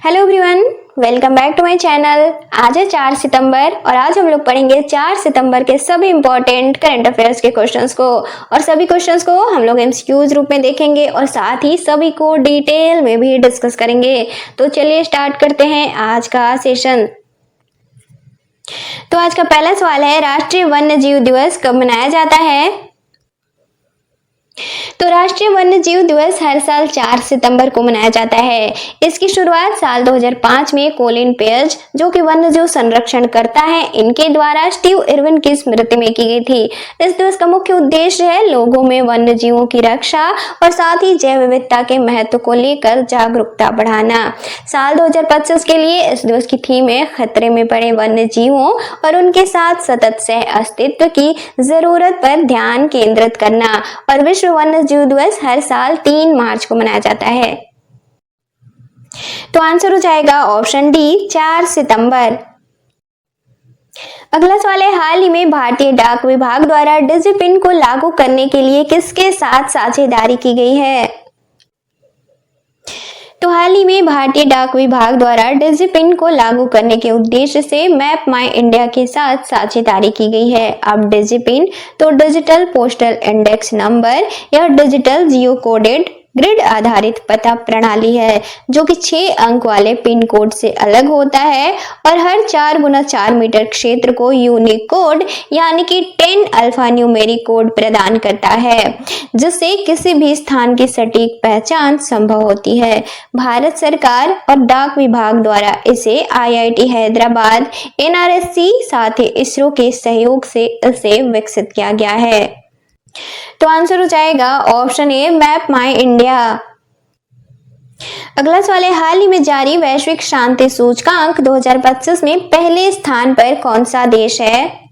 Hello everyone, welcome back to my channel. आज है 4 सितंबर और आज हम लोग पढ़ेंगे 4 सितंबर के सभी इंपॉर्टेंट करंट अफेयर्स के क्वेश्चंस को। और सभी क्वेश्चंस को हम लोग एमसीक्यूज रूप में देखेंगे और साथ ही सभी को डिटेल में भी डिस्कस करेंगे। तो चलिए स्टार्ट करते हैं आज का सेशन। तो आज का पहला सवाल है, राष्ट्रीय वन्य जीव दिवस कब मनाया जाता है? तो राष्ट्रीय वन्य जीव दिवस हर साल 4 सितंबर को मनाया जाता है। इसकी शुरुआत साल 2005 में कोलिन पेयर्स, जो कि वन्य जीव संरक्षण करता है, इनके द्वारा स्टीव इरविन की स्मृति में की गई थी। इस दिवस का मुख्य उद्देश्य है लोगों में वन्य जीवों की रक्षा और साथ ही जैव विविधता के महत्व को लेकर जागरूकता बढ़ाना। साल 2025 के लिए इस दिवस की थीम है खतरे में पड़े वन्य जीवों और उनके साथ सतत सह अस्तित्व की जरूरत पर ध्यान केंद्रित करना। और विश्व वन्य जीव दिवस हर साल 3 मार्च को मनाया जाता है। तो आंसर हो जाएगा ऑप्शन डी, 4 सितंबर। अगला सवाल है, हाल ही में भारतीय डाक विभाग द्वारा डिजिपिन को लागू करने के लिए किसके साथ साझेदारी की गई है? तो हाल ही में भारतीय डाक विभाग द्वारा डिजिपिन को लागू करने के उद्देश्य से मैप माई इंडिया के साथ साझेदारी की गई है। अब डिजिपिन तो डिजिटल पोस्टल इंडेक्स नंबर या डिजिटल जियो कोडेड ग्रिड आधारित पता प्रणाली है, जो कि 6 अंक वाले पिन कोड से अलग होता है और हर 4x4 मीटर क्षेत्र को यूनिक कोड यानी कि 10 अल्फा न्यूमेरिक कोड प्रदान करता है, जिससे किसी भी स्थान की सटीक पहचान संभव होती है। भारत सरकार और डाक विभाग द्वारा इसे IIT हैदराबाद, NRSC साथ ही इसरो के सहयोग से इसे विकसित किया गया है। तो आंसर हो जाएगा option A, map my India. अगला सवाल है, हाल ही में जारी वैश्विक शांति सूचकांक 2025 में पहले स्थान पर कौन सा देश है?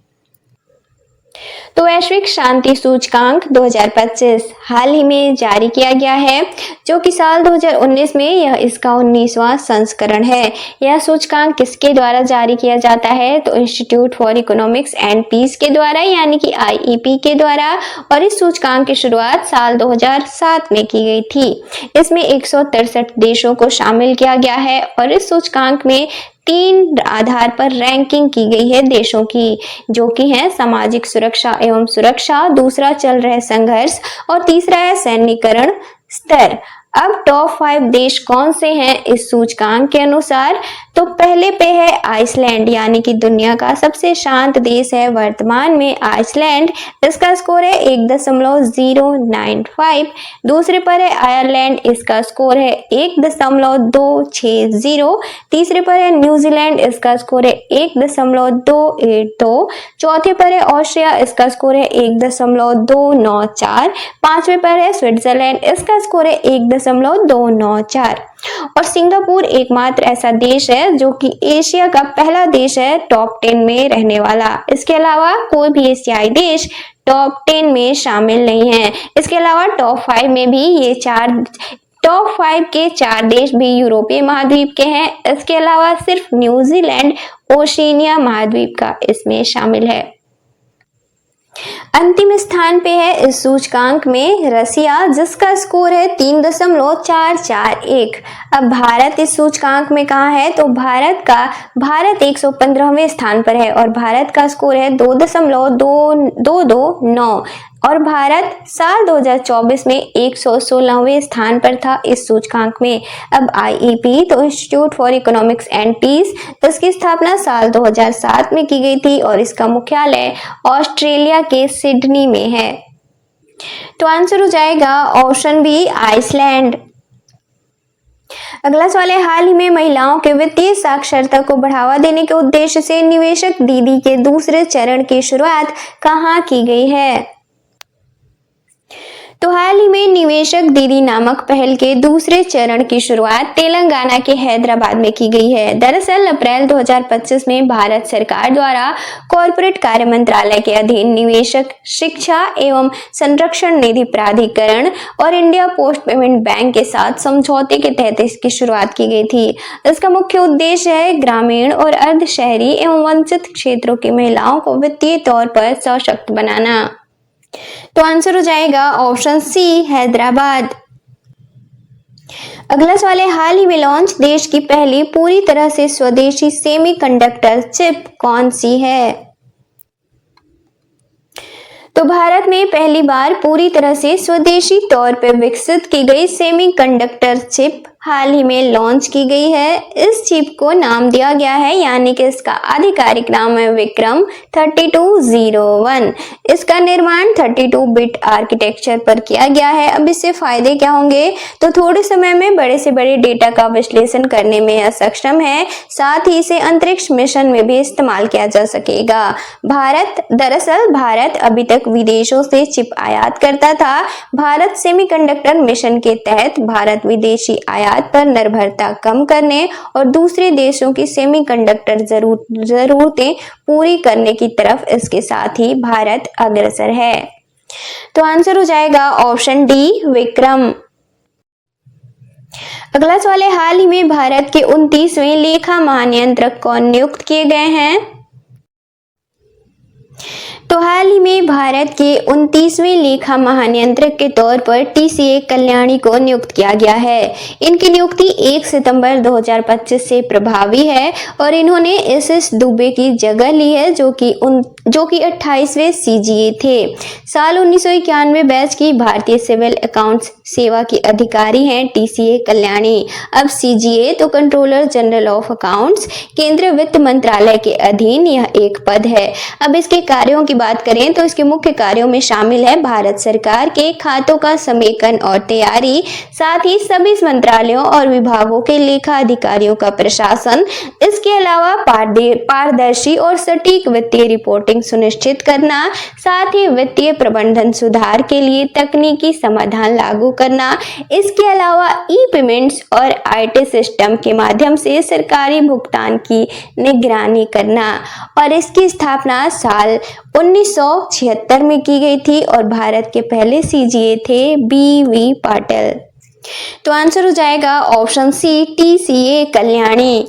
तो वैश्विक शांति सूचकांक 2025 हाल ही में जारी किया गया है, जो कि साल 2019 में यह इसका 19वां संस्करण है। यह सूचकांक किसके द्वारा जारी किया जाता है? तो institute for economics and peace के द्वारा यानी कि IEP के द्वारा। और इस सूचकांक की शुरुआत साल 2007 में की गई थी। इसमें 163 देशों को शामिल किया गया है और इस सूचकांक में 3 आधार पर रैंकिंग की गई है देशों की, जो कि है सामाजिक सुरक्षा एवं सुरक्षा, दूसरा चल रहे संघर्ष और तीसरा है सैन्यीकरण स्तर। अब टॉप 5 देश कौन से हैं इस सूचकांक के अनुसार? तो पहले पे है आइसलैंड, यानी कि दुनिया का सबसे शांत देश है वर्तमान में आइसलैंड। इसका स्कोर है 1.095। दूसरे पर है आयरलैंड, इसका स्कोर है 1.260। तीसरे पर है न्यूजीलैंड, इसका स्कोर है 1.282। चौथे पर है ऑस्ट्रिया, इसका स्कोर है 1.294। पांचवे पर है स्विट्जरलैंड, इसका स्कोर है 1.294। और सिंगापुर एकमात्र ऐसा देश है जो कि एशिया का पहला देश है टॉप 10 में रहने वाला। इसके अलावा कोई भी एशियाई देश टॉप 10 में शामिल नहीं है। इसके अलावा टॉप 5 में भी ये टॉप 5 के 4 देश भी यूरोपीय महाद्वीप के हैं। इसके अलावा सिर्फ न्यूजीलैंड ओशिनिया महाद्वीप का इसमें शामिल है। अंतिम स्थान पे है इस सूचकांक में रसिया, जिसका स्कोर है 3.441। अब भारत इस सूचकांक में कहाँ है? तो भारत 115वें स्थान पर है और भारत का स्कोर है 2.229 और भारत साल 2024 में 116वें स्थान पर था इस सूचकांक में। अब IEP तो institute for economics and peace, इसकी स्थापना साल 2007 में की गई थी और इसका मुख्यालय ऑस्ट्रेलिया के सिडनी में है। तो आंसर हो जाएगा ऑप्शन बी, आइसलैंड। अगला सवाल है, हाल ही में महिलाओं के वित्तीय साक्षरता को बढ़ावा देने के उद्देश्य से निवेशक दीदी के दूसरे चरण की शुरुआत कहाँ की गई है? तो हाल ही में निवेशक दीदी नामक पहल के दूसरे चरण की शुरुआत तेलंगाना के हैदराबाद में की गई है। दरअसल अप्रैल 2025 में भारत सरकार द्वारा कॉर्पोरेट कार्य मंत्रालय के अधीन निवेशक शिक्षा एवं संरक्षण निधि प्राधिकरण और इंडिया पोस्ट पेमेंट बैंक के साथ समझौते के तहत इसकी शुरुआत की गई थी। इसका मुख्य उद्देश्य है ग्रामीण और अर्ध शहरी एवं वंचित क्षेत्रों की महिलाओं को वित्तीय तौर पर सशक्त बनाना। तो आंसर हो जाएगा ऑप्शन सी, हैदराबाद। अगला सवाल है, हाल ही में लॉन्च देश की पहली पूरी तरह से स्वदेशी सेमीकंडक्टर चिप कौन सी है? तो भारत में पहली बार पूरी तरह से स्वदेशी तौर पर विकसित की गई सेमीकंडक्टर चिप हाल ही में लॉन्च की गई है। इस चिप को नाम दिया गया है, यानी कि इसका आधिकारिक नाम है विक्रम 3201। इसका निर्माण 32 बिट आर्किटेक्चर पर किया गया है। अब इससे फायदे क्या होंगे? तो थोड़े समय में बड़े से बड़े डेटा का विश्लेषण करने में यह सक्षम है, साथ ही इसे अंतरिक्ष मिशन में भी इस्तेमाल किया जा सकेगा। दरअसल भारत अभी तक विदेशों से चिप आयात करता था। भारत सेमीकंडक्टर मिशन के तहत भारत विदेशी आयात पर निर्भरता कम करने और दूसरे देशों की सेमीकंडक्टर जरूरतें पूरी करने की तरफ इसके साथ ही भारत अग्रसर है। तो आंसर हो जाएगा ऑप्शन डी, विक्रम। अगला सवाल है, हाल ही में भारत के 29वें लेखा महानियंत्रक कौन नियुक्त किए गए हैं? तो हाल ही में भारत के 29वें लेखा महानियंत्रक के तौर पर टीसीए कल्याणी को नियुक्त किया गया है। इनकी नियुक्ति 1 सितंबर 2025 से प्रभावी है और इन्होंने एसएस दुबे की जगह ली है, जो कि 28वें सीजीए थे। साल 1991 बैच की भारतीय सिविल अकाउंट्स सेवा की अधिकारी हैं टीसीए कल्याणी। अब सीजीए तो कंट्रोलर जनरल ऑफ अकाउंट्स, केंद्रीय वित्त मंत्रालय के अधीन यह एक पद है। अब इसके कार्यों की बात करें तो इसके मुख्य कार्यों में शामिल है भारत सरकार के खातों का समेकन और तैयारी, साथ ही सभी मंत्रालयों और विभागों के लेखा अधिकारियों का प्रशासन। इसके अलावा पारदर्शी और सटीक वित्तीय रिपोर्टिंग सुनिश्चित करना, साथ ही वित्तीय प्रबंधन सुधार के लिए तकनीकी समाधान लागू करना। इसके अलावा ई पेमेंट्स और आईटी सिस्टम के माध्यम से सरकारी भुगतान की निगरानी करना। और इसकी स्थापना साल 1976 में की गई थी और भारत के पहले सीजीए थे बीवी पाटिल। तो आंसर हो जाएगा ऑप्शन सी, टीसीए कल्याणी।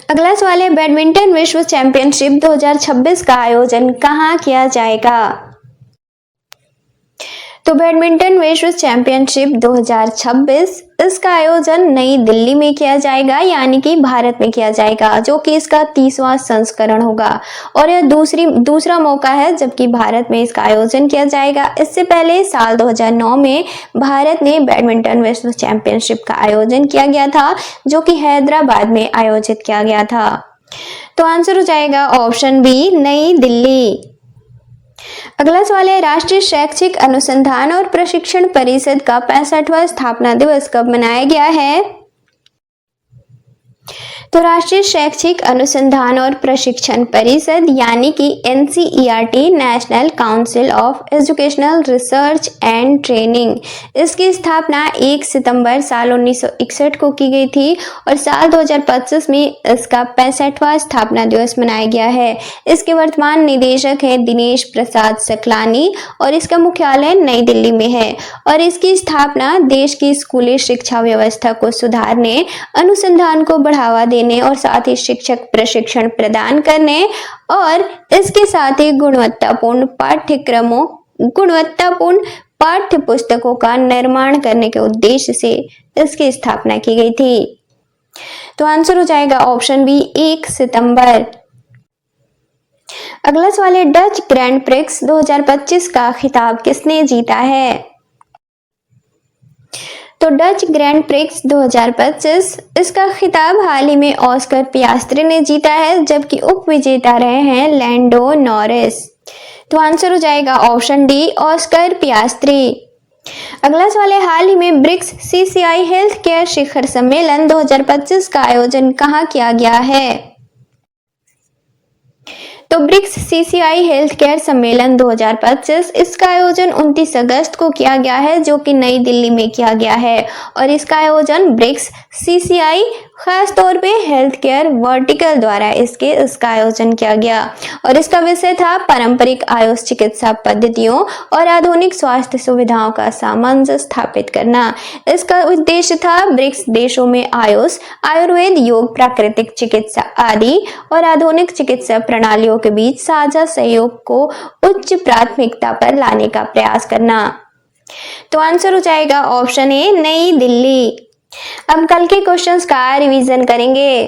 अगला सवाल है, बैडमिंटन विश्व चैंपियनशिप 2026 का आयोजन कहाँ किया जाएगा? तो बैडमिंटन विश्व चैंपियनशिप 2026 इसका आयोजन नई दिल्ली में किया जाएगा, यानी कि भारत में किया जाएगा, जो कि इसका 30वां संस्करण होगा और यह दूसरा मौका है जबकि भारत में इसका आयोजन किया जाएगा। इससे पहले साल 2009 में भारत ने बैडमिंटन विश्व चैंपियनशिप का आयोजन किया गया था, जो कि हैदराबाद में आयोजित किया गया था। तो आंसर हो जाएगा ऑप्शन बी, नई दिल्ली। अगला सवाल है, राष्ट्रीय शैक्षिक अनुसंधान और प्रशिक्षण परिषद का 65वां स्थापना दिवस कब मनाया गया है? तो राष्ट्रीय शैक्षिक अनुसंधान और प्रशिक्षण परिषद यानी कि NCERT, national council of educational research and training, इसकी स्थापना 1 सितंबर साल 1961 को की गई थी और साल 2025 में इसका 65वां स्थापना दिवस मनाया गया है। इसके वर्तमान निदेशक हैं दिनेश प्रसाद सकलानी और इसका मुख्यालय नई दिल्ली में है। और इसकी स्थापना देश की स्कूली शिक्षा व्यवस्था को सुधारने, अनुसंधान को बढ़ावा देने और साथ ही शिक्षक प्रशिक्षण प्रदान करने और इसके साथ ही गुणवत्तापूर्ण पाठ्य पुस्तकों का निर्माण करने के उद्देश्य से इसकी स्थापना की गई थी। तो आंसर हो जाएगा ऑप्शन बी, 1 सितंबर। अगला सवाल है, डच ग्रैंड प्रिक्स 2025 का खिताब किसने जीता है? तो डच ग्रैंड प्रिक्स 2025 इसका खिताब हाल ही में ऑस्कर पियास्त्री ने जीता है, जबकि उप विजेता रहे हैं लैंडो नॉरिस। तो आंसर हो जाएगा ऑप्शन डी, ऑस्कर पियास्त्री। अगला सवाल है, हाल ही में ब्रिक्स सीसीआई हेल्थ केयर शिखर सम्मेलन 2025 का आयोजन कहाँ किया गया है? तो ब्रिक्स सीसीआई हेल्थ केयर सम्मेलन 2025 इसका आयोजन 29 अगस्त को किया गया है, जो कि नई दिल्ली में किया गया है। और इसका आयोजन ब्रिक्स सीसीआई खास तौर पे हेल्थ केयर वर्टिकल द्वारा इसका आयोजन किया गया और इसका विषय था पारंपरिक आयुष चिकित्सा पद्धतियों और आधुनिक स्वास्थ्य सुविधाओं का सामंजस्य स्थापित करना। इसका उद्देश्य था ब्रिक्स देशों में आयुष, आयुर्वेद, योग, प्राकृतिक चिकित्सा आदि और आधुनिक चिकित्सा प्रणालियों के बीच साझा सहयोग को उच्च प्राथमिकता पर लाने का प्रयास करना। तो आंसर हो जाएगा ऑप्शन ए नई दिल्ली। अब कल के क्वेश्चंस का रिवीजन करेंगे।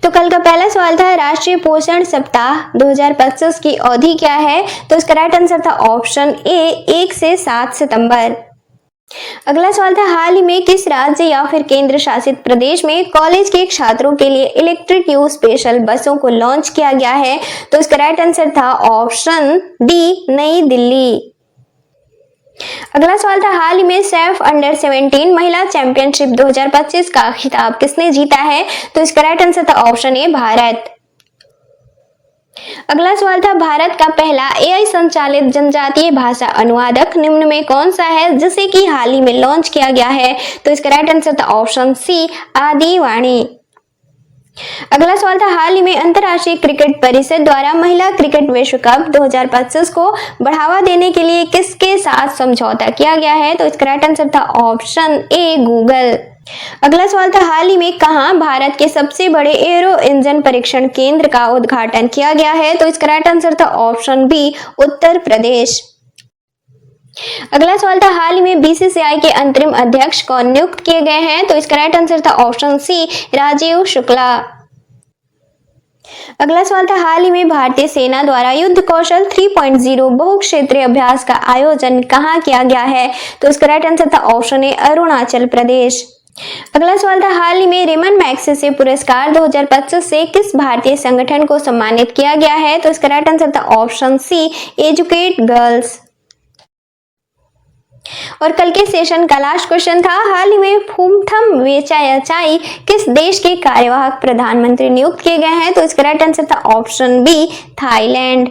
तो कल का पहला सवाल था राष्ट्रीय पोषण सप्ताह 2025 की अवधि क्या है? तो इसका राइट आंसर था ऑप्शन ए 1 से 7 सितंबर। अगला सवाल था हाल ही में किस राज्य या फिर केंद्र शासित प्रदेश में कॉलेज के छात्रों के लिए इलेक्ट्रिक यूज स्पेशल बसों को लॉन्च किया गया है? तो इसका राइट आंसर था ऑप्शन डी नई दिल्ली। अगला सवाल था हाल ही में सैफ अंडर 17 महिला चैंपियनशिप 2025 का खिताब किसने जीता है? तो इसका राइट आंसर था ऑप्शन ए भारत। अगला सवाल था भारत का पहला एआई संचालित जनजातीय भाषा अनुवादक निम्न में कौन सा है जिसे कि हाल ही में लॉन्च किया गया है? तो इसका राइट आंसर था ऑप्शन सी आदिवाणी। अगला सवाल था हाल ही में अंतर्राष्ट्रीय क्रिकेट परिषद द्वारा महिला क्रिकेट विश्व कप 2025 को बढ़ावा देने के लिए किसके साथ समझौता किया गया है? तो इसका राइट आंसर था ऑप्शन ए गूगल। अगला सवाल था हाल ही में कहां भारत के सबसे बड़े एरो इंजन परीक्षण केंद्र का उद्घाटन किया गया है? तो इसका राइट आंसर था ऑप्शन बी उत्तर प्रदेश। अगला सवाल था हाल ही में बीसीसीआई के अंतरिम अध्यक्ष कौन नियुक्त किए गए हैं? तो इसका राइट आंसर था ऑप्शन सी राजीव शुक्ला। अगला सवाल था हाल ही में भारतीय सेना द्वारा युद्ध कौशल 3.0 बहुक्षेत्रीय अभ्यास का आयोजन कहां किया गया है? तो इसका राइट आंसर था ऑप्शन ए अरुणाचल प्रदेश। अगला सवाल था हाल ही में रेमन मैग्सेसे पुरस्कार 2025 से किस भारतीय संगठन को सम्मानित किया गया है? तो इसका राइट आंसर था ऑप्शन सी एजुकेट गर्ल्स। और कल के सेशन का लास्ट क्वेश्चन था हाल ही में फूमथम वेचायाचाई किस देश के कार्यवाहक प्रधानमंत्री नियुक्त किए गए हैं? तो इसका राइट आंसर था ऑप्शन बी थाईलैंड।